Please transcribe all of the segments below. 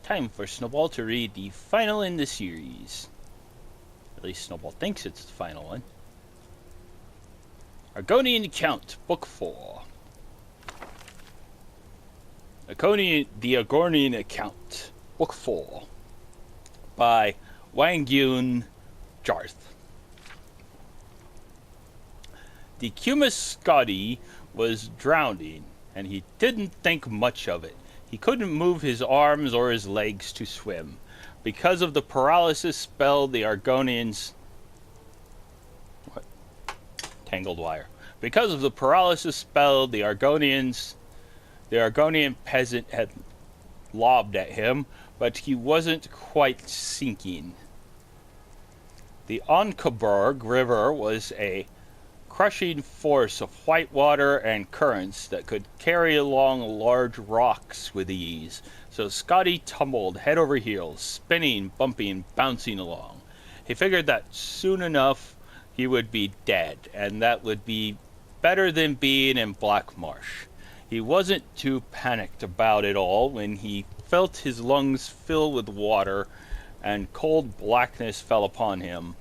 Time for Snowball to read the final in the series. At least Snowball thinks it's the final one. Argonian Account, Book 4. The Argonian Account, Book 4. By Wangyun Jarth. The Cumus Scotty was drowning, and he didn't think much of it. He couldn't move his arms or his legs to swim. Because of the paralysis spell, the Argonians... What? Tangled wire. Because of the paralysis spell, the Argonian peasant had lobbed at him, but he wasn't quite sinking. The Onkaberg River was a crushing force of white water and currents that could carry along large rocks with ease. So Scotty tumbled head over heels, spinning, bumping, bouncing along. He figured that soon enough he would be dead, and that would be better than being in Black Marsh. He wasn't too panicked about it all when he felt his lungs fill with water and cold blackness fell upon him.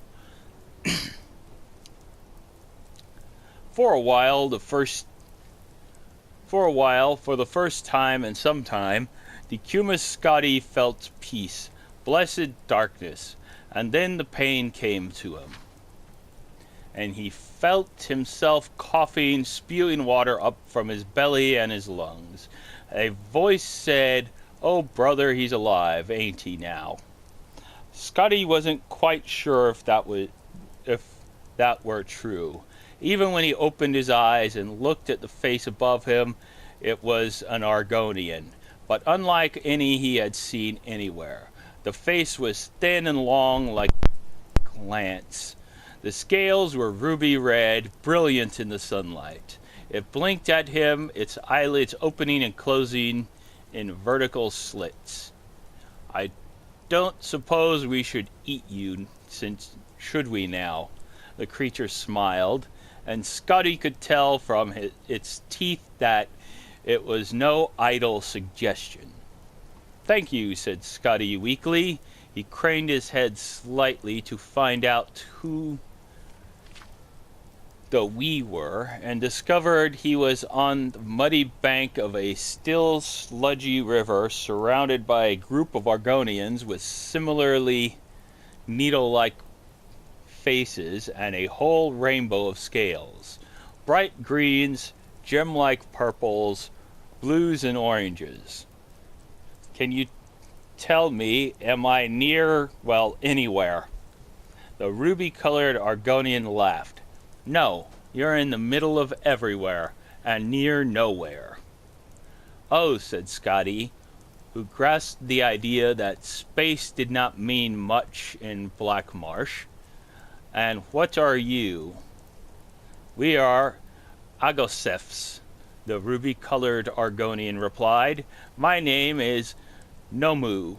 For the first time in some time, the Cumus Scotty felt peace, blessed darkness, and then the pain came to him. And he felt himself coughing, spewing water up from his belly and his lungs. A voice said, "Oh, brother, he's alive, ain't he now?" Scotty wasn't quite sure if that were true. Even when he opened his eyes and looked at the face above him, it was an Argonian, but unlike any he had seen anywhere. The face was thin and long like a lance. The scales were ruby red, brilliant in the sunlight. It blinked at him, its eyelids opening and closing in vertical slits. "I don't suppose we should eat you, should we now?" The creature smiled, and Scotty could tell from its teeth that it was no idle suggestion. "Thank you," said Scotty weakly. He craned his head slightly to find out who the we were, and discovered he was on the muddy bank of a still, sludgy river surrounded by a group of Argonians with similarly needle-like faces and a whole rainbow of scales. Bright greens, gem-like purples, blues and oranges. "Can you tell me, am I near, anywhere?" The ruby-colored Argonian laughed. "No, you're in the middle of everywhere, and near nowhere." "Oh," said Scotty, who grasped the idea that space did not mean much in Black Marsh. "And what are you?" "We are Agosefs," the ruby-colored Argonian replied. "My name is Nomu."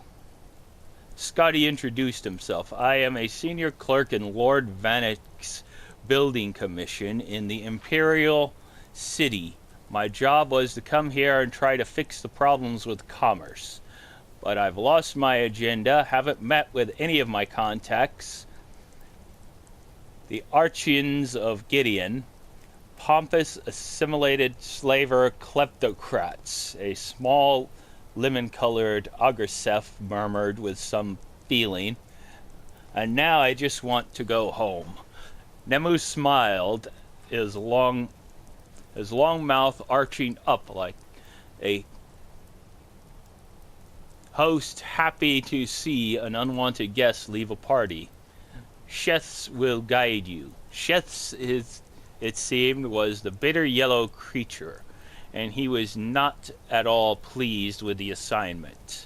Scotty introduced himself. "I am a senior clerk in Lord Vanek's building commission in the Imperial City. My job was to come here and try to fix the problems with commerce. But I've lost my agenda, haven't met with any of my contacts. The Archians of Gideon, pompous assimilated slaver kleptocrats," a small lemon-colored Agosef murmured with some feeling. "And now I just want to go home." Nemu smiled, his long mouth arching up like a host happy to see an unwanted guest leave a party. "Sheths will guide you." Sheths, it seemed, was the bitter yellow creature, and he was not at all pleased with the assignment.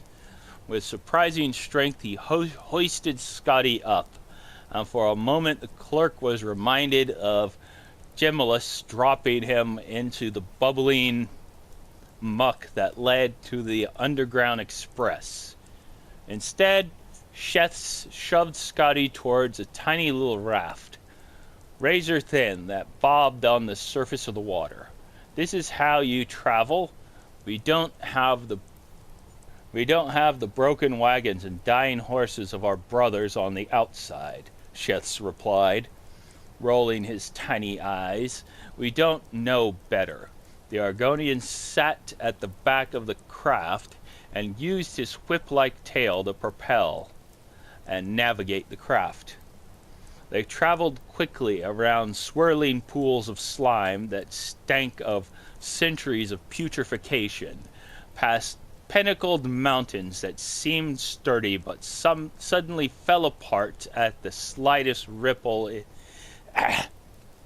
With surprising strength, he hoisted Scotty up, and for a moment the clerk was reminded of Gemellus dropping him into the bubbling muck that led to the Underground Express. Instead, Sheths shoved Scotty towards a tiny little raft, razor thin, that bobbed on the surface of the water. "This is how you travel. We don't have the We don't have the broken wagons and dying horses of our brothers on the outside, Sheths replied, rolling his tiny eyes. We don't know better. The Argonian sat at the back of the craft and used his whip-like tail to propel and navigate the craft. They traveled quickly around swirling pools of slime that stank of centuries of putrefaction, past pinnacled mountains that seemed sturdy but suddenly fell apart at the slightest ripple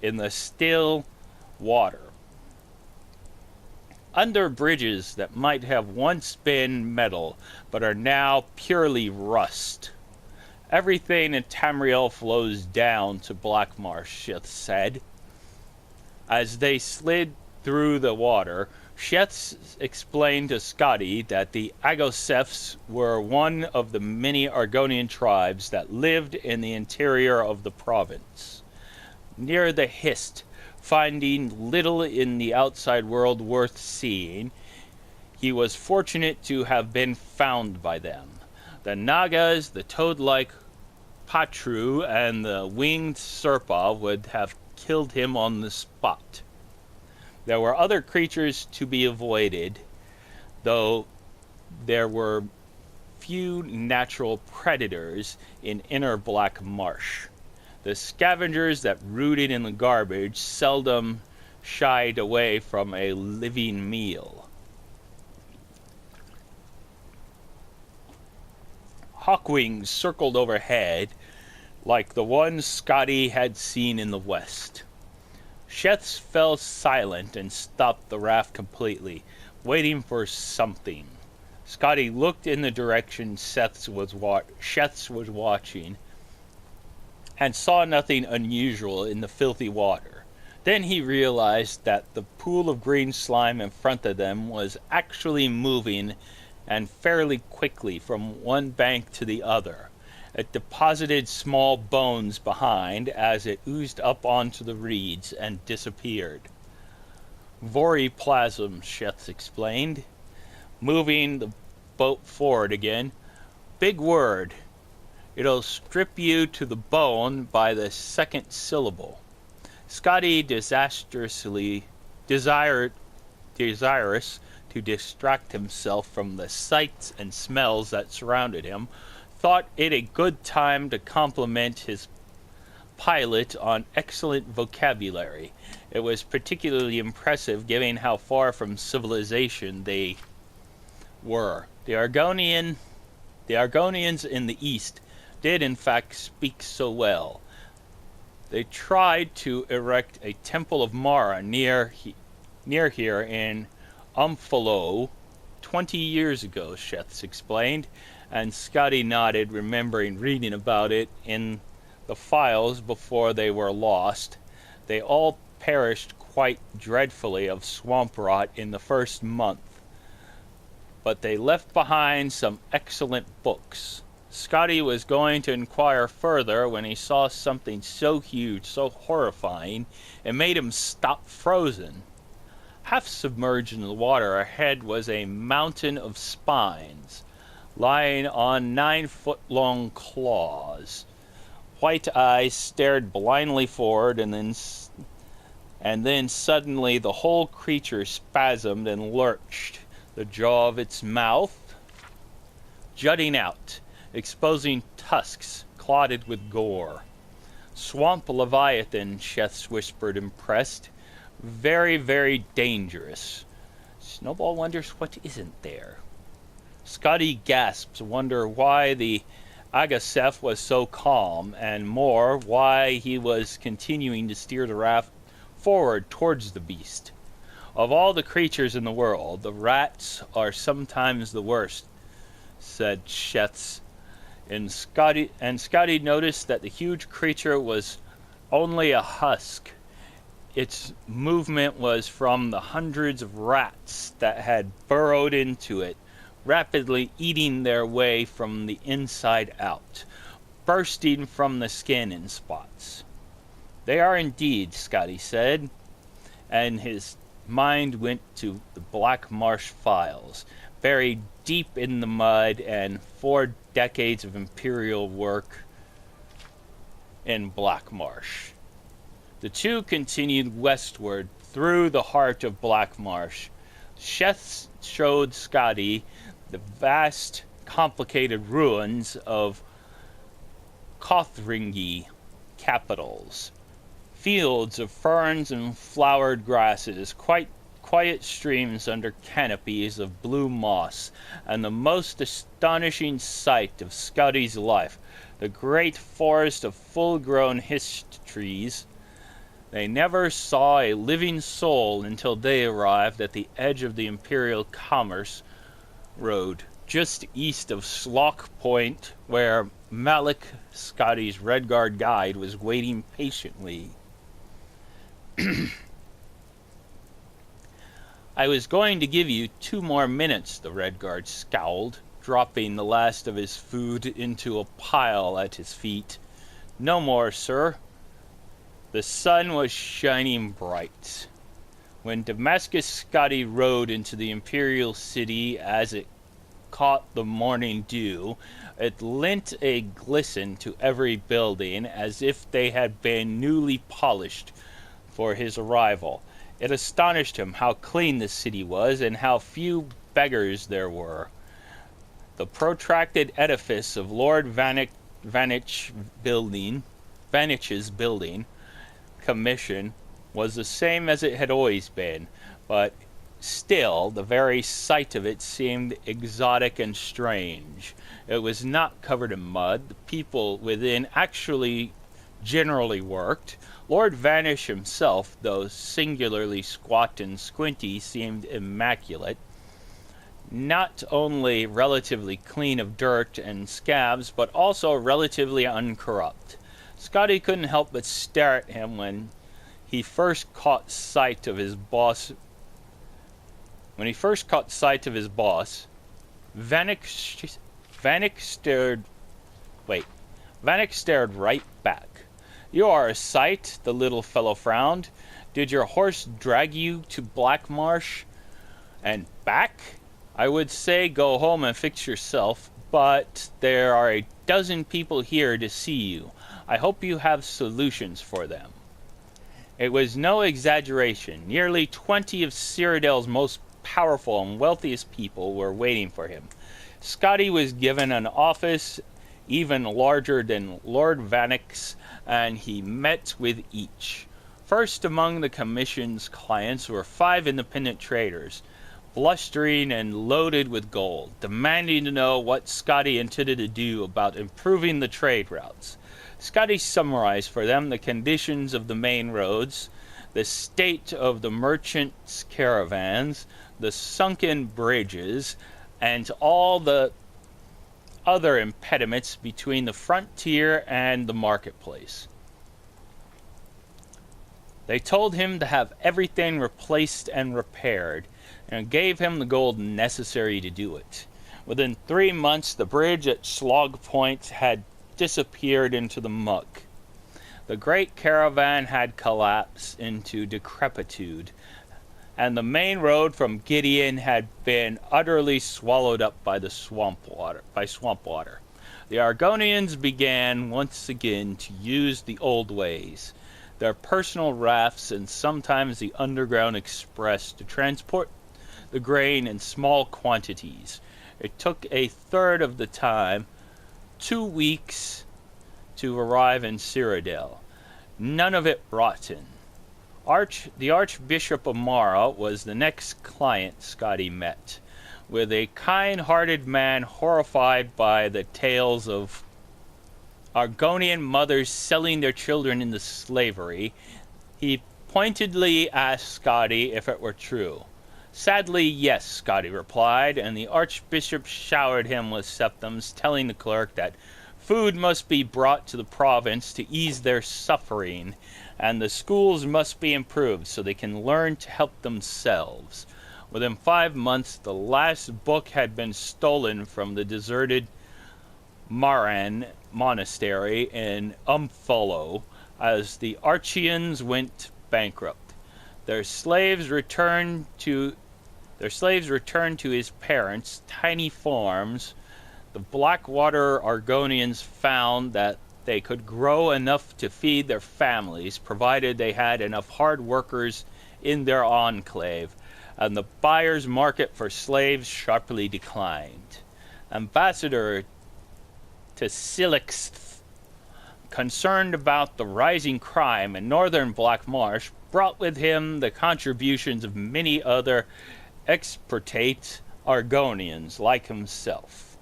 in the still water. Under bridges that might have once been metal but are now purely rust. Everything in Tamriel flows down to Blackmarsh, Sheth said. As they slid through the water, Sheth explained to Scotty that the Agosefs were one of the many Argonian tribes that lived in the interior of the province. Near the Hist, finding little in the outside world worth seeing, he was fortunate to have been found by them. The Nagas, the toad-like Patru, and the winged Serpa would have killed him on the spot. There were other creatures to be avoided, though there were few natural predators in inner Black Marsh. The scavengers that rooted in the garbage seldom shied away from a living meal. Hawkwings circled overhead like the ones Scotty had seen in the west. Sheth fell silent and stopped the raft completely, waiting for something. Scotty looked in the direction Sheth was watching and saw nothing unusual in the filthy water. Then he realized that the pool of green slime in front of them was actually moving, and fairly quickly, from one bank to the other. It deposited small bones behind as it oozed up onto the reeds and disappeared. Voriplasm, Sheth explained, moving the boat forward again. Big word. It'll strip you to the bone by the second syllable. Scotty, desirous to distract himself from the sights and smells that surrounded him, thought it a good time to compliment his pilot on excellent vocabulary. It was particularly impressive given how far from civilization they were. The Argonians in the east did in fact speak so well. They tried to erect a temple of Mara near here in Umphalo 20 years ago, Sheth explained, and Scotty nodded, remembering reading about it in the files before they were lost. They all perished quite dreadfully of swamp rot in the first month, but they left behind some excellent books. Scotty was going to inquire further when he saw something so huge, so horrifying, it made him stop frozen. Half submerged in the water ahead was a mountain of spines, lying on 9-foot-long claws. White eyes stared blindly forward, and then suddenly the whole creature spasmed and lurched, the jaw of its mouth jutting out, exposing tusks clotted with gore. Swamp Leviathan, Sheth whispered, impressed. Very, very dangerous. Snowball wonders what isn't there. Scotty gasps, wonder why the Agasef was so calm, and more, why he was continuing to steer the raft forward towards the beast. Of all the creatures in the world, the rats are sometimes the worst, said Sheth. And Scotty noticed that the huge creature was only a husk. Its movement was from the hundreds of rats that had burrowed into it, rapidly eating their way from the inside out, bursting from the skin in spots. They are indeed, Scotty said, and his mind went to the Black Marsh files. buried deep in the mud, and 4 decades of imperial work in Black Marsh. The two continued westward through the heart of Black Marsh. Sheth showed Scotty the vast, complicated ruins of Cothringi capitals, fields of ferns and flowered grasses, quite quiet streams under canopies of blue moss, and the most astonishing sight of Scotty's life, the great forest of full-grown hist trees. They never saw a living soul until they arrived at the edge of the Imperial Commerce Road, just east of Slock Point, where Malik, Scotty's Redguard guide, was waiting patiently. I was going to give you 2 more minutes, the Redguard scowled, dropping the last of his food into a pile at his feet. No more, sir. The sun was shining bright. When Damascus Scotty rode into the Imperial City as it caught the morning dew, it lent a glisten to every building as if they had been newly polished for his arrival. It astonished him how clean the city was and how few beggars there were. The protracted edifice of Lord Vanitch's building commission was the same as it had always been, but still the very sight of it seemed exotic and strange. It was not covered in mud. The people within actually generally worked. Lord Vanish himself, though singularly squat and squinty, seemed immaculate. Not only relatively clean of dirt and scabs, but also relatively uncorrupt. Scotty couldn't help but stare at him when he first caught sight of his boss. Vanek stared right back. "You are a sight," the little fellow frowned. "Did your horse drag you to Black Marsh and back? I would say go home and fix yourself, but there are a dozen people here to see you. I hope you have solutions for them." It was no exaggeration. Nearly 20 of Cyrodiil's most powerful and wealthiest people were waiting for him. Scotty was given an office even larger than Lord Vanek's, and he met with each. First among the commission's clients were 5 independent traders, blustering and loaded with gold, demanding to know what Scotty intended to do about improving the trade routes. Scotty summarized for them the conditions of the main roads, the state of the merchants' caravans, the sunken bridges, and all the other impediments between the frontier and the marketplace. They told him to have everything replaced and repaired, and gave him the gold necessary to do it. Within 3 months, the bridge at Slog Point had disappeared into the muck. The great caravan had collapsed into decrepitude, and the main road from Gideon had been utterly swallowed up by swamp water. The Argonians began once again to use the old ways, their personal rafts and sometimes the underground express to transport the grain in small quantities. It took a third of the time, 2 weeks, to arrive in Cyrodiil. None of it rotten. The Archbishop of Mara was the next client Scotty met. With a kind-hearted man horrified by the tales of Argonian mothers selling their children into slavery, he pointedly asked Scotty if it were true. Sadly, yes, Scotty replied, and the Archbishop showered him with septums, telling the clerk that food must be brought to the province to ease their suffering, and the schools must be improved so they can learn to help themselves. Within 5 months, the last book had been stolen from the deserted Maran monastery in Umfolo as the Archians went bankrupt. Their slaves returned to Their slaves returned to his parents' tiny farms. The Blackwater Argonians found that they could grow enough to feed their families, provided they had enough hard workers in their enclave, and the buyer's market for slaves sharply declined. Ambassador Tsilix, concerned about the rising crime in northern Black Marsh, brought with him the contributions of many other expatriate Argonians like himself.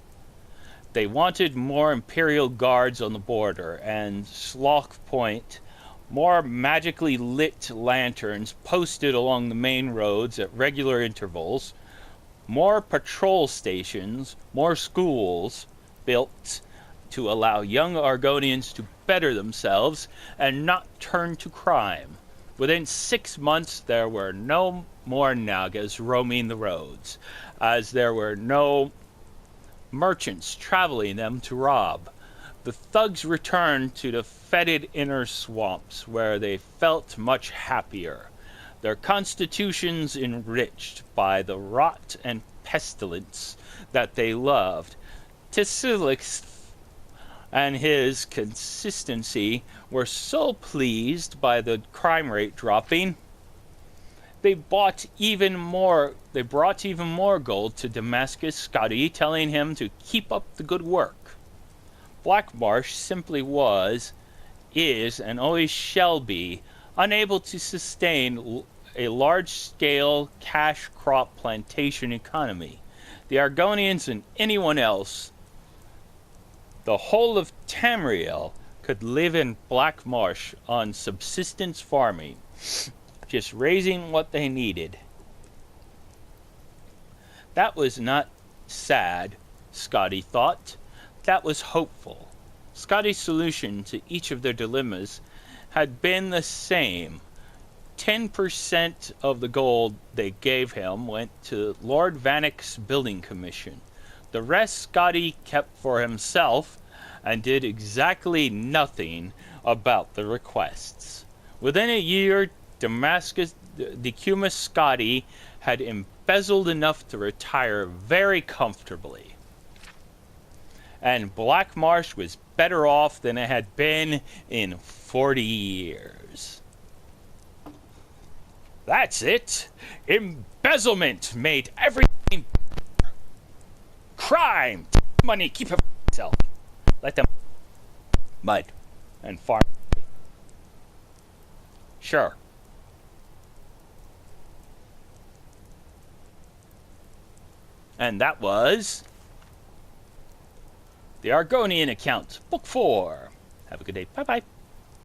They wanted more imperial guards on the border and Slough Point, more magically lit lanterns posted along the main roads at regular intervals, more patrol stations, more schools built to allow young Argonians to better themselves and not turn to crime. Within 6 months there were no more Nagas roaming the roads, as there were no merchants traveling them to rob. The thugs returned to the fetid inner swamps, where they felt much happier, their constitutions enriched by the rot and pestilence that they loved. Tsilix and his consistency were so pleased by the crime rate dropping, they brought even more gold to Damascus Scotty, telling him to keep up the good work. Blackmarsh simply was, is, and always shall be unable to sustain a large-scale cash crop plantation economy. The Argonians and anyone else, the whole of Tamriel, could live in Blackmarsh on subsistence farming, just raising what they needed. That was not sad, Scotty thought. That was hopeful. Scotty's solution to each of their dilemmas had been the same. 10% of the gold they gave him went to Lord Vannick's building commission. The rest Scotty kept for himself and did exactly nothing about the requests. Within a year, Decumus Scotty had embezzled enough to retire very comfortably. And Blackmarsh was better off than it had been in 40 years. That's it. Embezzlement made everything better. Crime, money, keep it for yourself. Let them mud and farm. Sure. And that was The Argonian Account, Book 4. Have a good day. Bye-bye.